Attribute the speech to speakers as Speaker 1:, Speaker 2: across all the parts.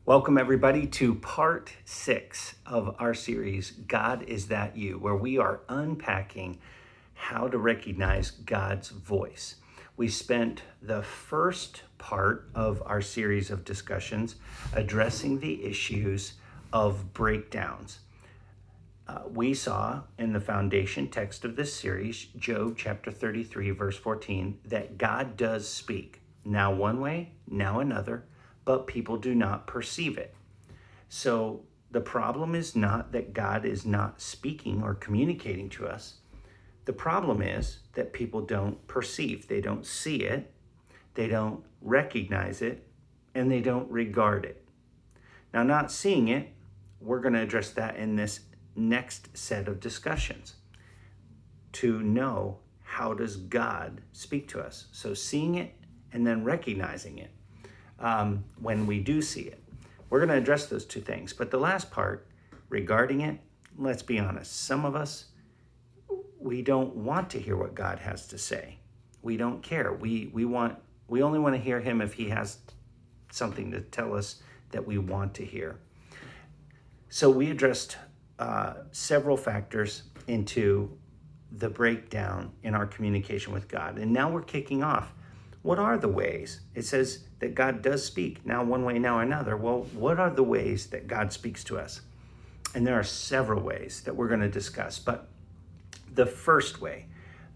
Speaker 1: Welcome, everybody, to part 6 of our series, God Is That You, where we are unpacking how to recognize God's voice. We spent the first part of our series of discussions addressing the issues of breakdowns. We saw in the foundation text of this series, Job chapter 33, verse 14, that God does speak, now one way, now another, but people do not perceive it. So the problem is not that God is not speaking or communicating to us. The problem is that people don't perceive, they don't see it, they don't recognize it, and they don't regard it. Now, not seeing it, we're going to address that in this next set of discussions to know how does God speak to us. So seeing it and then recognizing it when we do see it. We're going to address those two things. But the last part, regarding it, let's be honest, some of us, we don't want to hear what God has to say. We don't care. We only want to hear him if he has something to tell us that we want to hear. So we addressed several factors into the breakdown in our communication with God. And now we're kicking off. What are the ways? It says that God does speak, now one way, now another. Well, what are the ways that God speaks to us? And there are several ways that we're going to discuss. But the first way,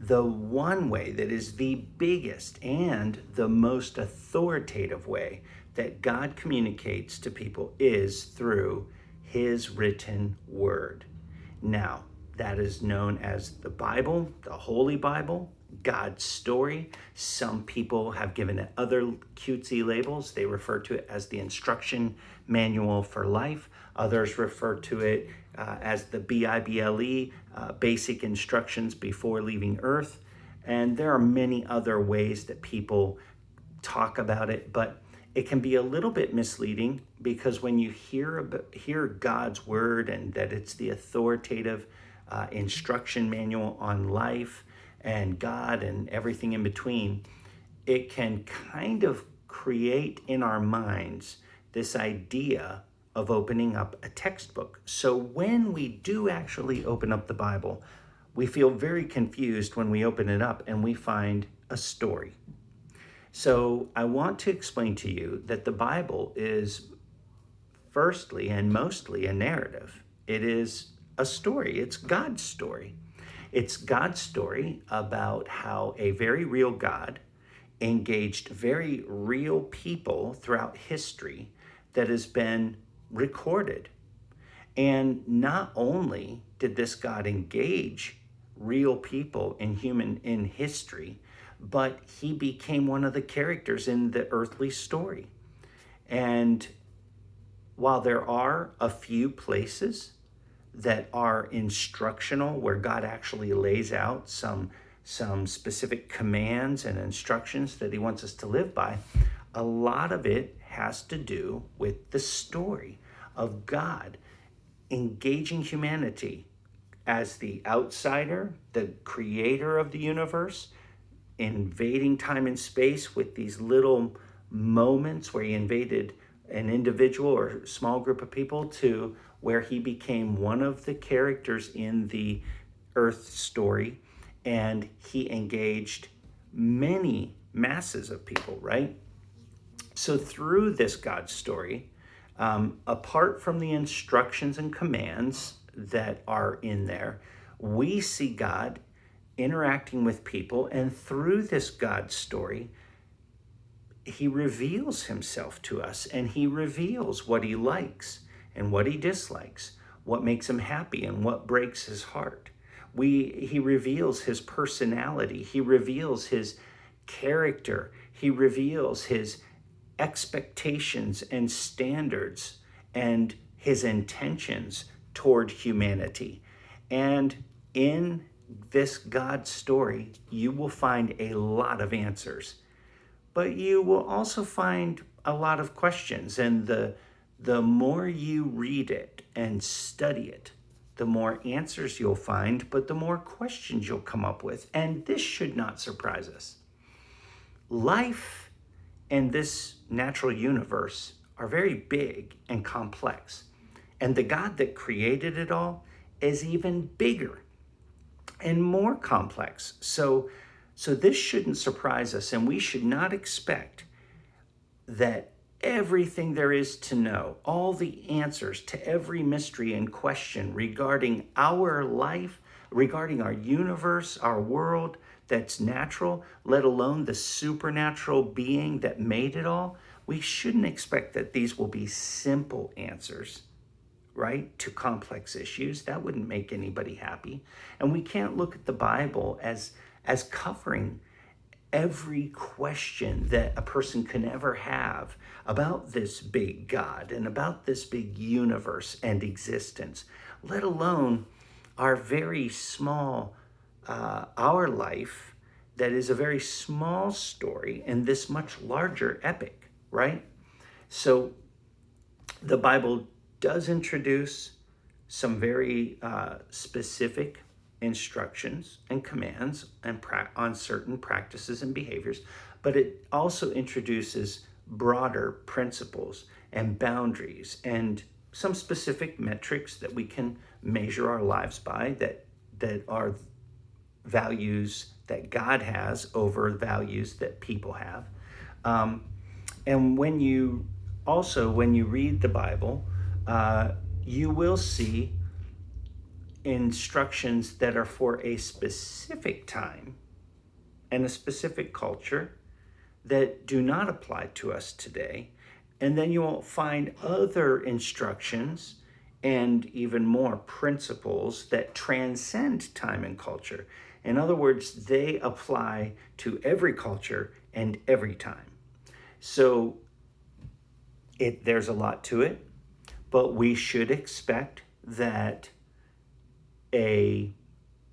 Speaker 1: the one way that is the biggest and the most authoritative way that God communicates to people is through his written word. Now, that is known as the Bible, the Holy Bible, God's story. Some people have given it other cutesy labels. They refer to it as the instruction manual for life. Others refer to it as the BIBLE, basic instructions before leaving Earth. And there are many other ways that people talk about it, but it can be a little bit misleading because when you hear God's word and that it's the authoritative instruction manual on life and God and everything in between, it can kind of create in our minds this idea of opening up a textbook. So when we do actually open up the Bible, we feel very confused when we open it up and we find a story. So I want to explain to you that the Bible is firstly and mostly a narrative. It is a story. It's God's story. It's God's story about how a very real God engaged very real people throughout history that has been recorded. And not only did this God engage real people in history, but he became one of the characters in the earthly story. And while there are a few places that are instructional, where God actually lays out some specific commands and instructions that he wants us to live by, a lot of it has to do with the story of God engaging humanity as the outsider, the creator of the universe, invading time and space with these little moments where he invaded an individual or small group of people to where he became one of the characters in the earth story, and he engaged many masses of people, right? So through this God story, apart from the instructions and commands that are in there, we see God interacting with people, and through this God story, he reveals himself to us, and he reveals what he likes and what he dislikes, what makes him happy and what breaks his heart. He reveals his personality. He reveals his character. He reveals his expectations and standards and his intentions toward humanity. And in this God story, you will find a lot of answers, but you will also find a lot of questions. And the more you read it and study it, the more answers you'll find, but the more questions you'll come up with. And this should not surprise us. Life and this natural universe are very big and complex. And the God that created it all is even bigger and more complex. So this shouldn't surprise us, and we should not expect that everything there is to know, all the answers to every mystery and question regarding our life, regarding our universe, our world that's natural, let alone the supernatural being that made it all, we shouldn't expect that these will be simple answers, right, to complex issues. That wouldn't make anybody happy. And we can't look at the Bible as covering every question that a person can ever have about this big God and about this big universe and existence, let alone our very small, our life that is a very small story in this much larger epic, right? So the Bible does introduce some very specific instructions and commands and on certain practices and behaviors, but it also introduces broader principles and boundaries and some specific metrics that we can measure our lives by, that are values that God has over values that people have. And when you read the Bible, you will see instructions that are for a specific time and a specific culture that do not apply to us today. And then you will find other instructions and even more principles that transcend time and culture. In other words, they apply to every culture and every time. So there's a lot to it, but we should expect that a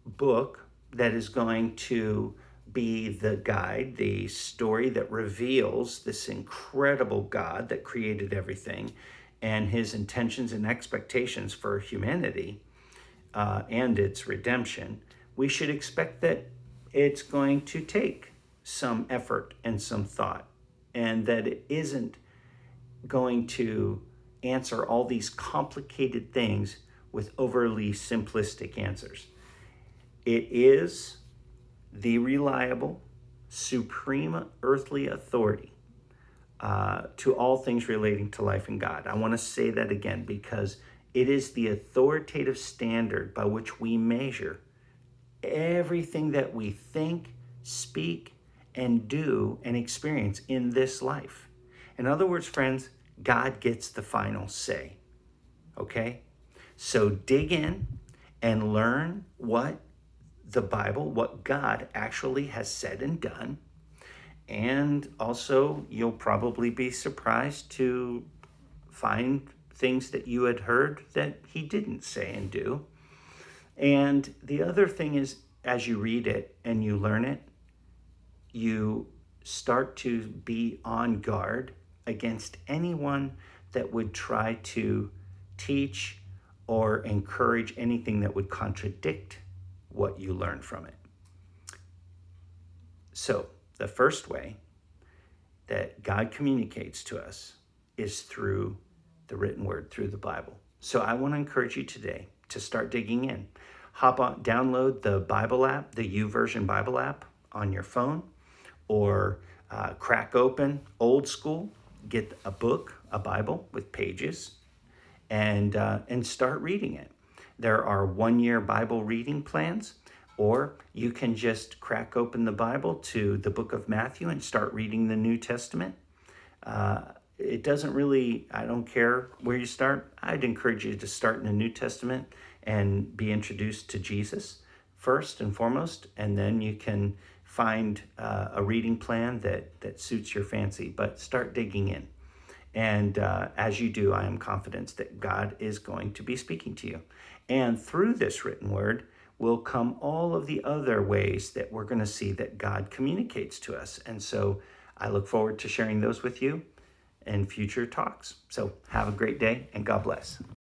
Speaker 1: book that is going to be the guide, the story that reveals this incredible God that created everything and his intentions and expectations for humanity and its redemption, we should expect that it's going to take some effort and some thought, and that it isn't going to answer all these complicated things with overly simplistic answers. It is the reliable, supreme earthly authority to all things relating to life and God. I want to say that again because it is the authoritative standard by which we measure everything that we think, speak, and do and experience in this life. In other words, friends, God gets the final say, okay? So dig in and learn what the Bible, what God actually has said and done. And also, you'll probably be surprised to find things that you had heard that he didn't say and do. And the other thing is, as you read it and you learn it, you start to be on guard against anyone that would try to teach or encourage anything that would contradict what you learn from it. So, the first way that God communicates to us is through the written word, through the Bible. So I want to encourage you today to start digging in. Hop on, download the Bible app, the YouVersion Bible app on your phone, or crack open old school, get a book, a Bible with pages, and start reading it. There are 1-year Bible reading plans, or you can just crack open the Bible to the book of Matthew and start reading the New Testament. It doesn't really, I don't care where you start. I'd encourage you to start in the New Testament and be introduced to Jesus first and foremost, and then you can find a reading plan that suits your fancy, but start digging in. And as you do, I am confident that God is going to be speaking to you. And through this written word will come all of the other ways that we're going to see that God communicates to us. And so I look forward to sharing those with you in future talks. So have a great day and God bless.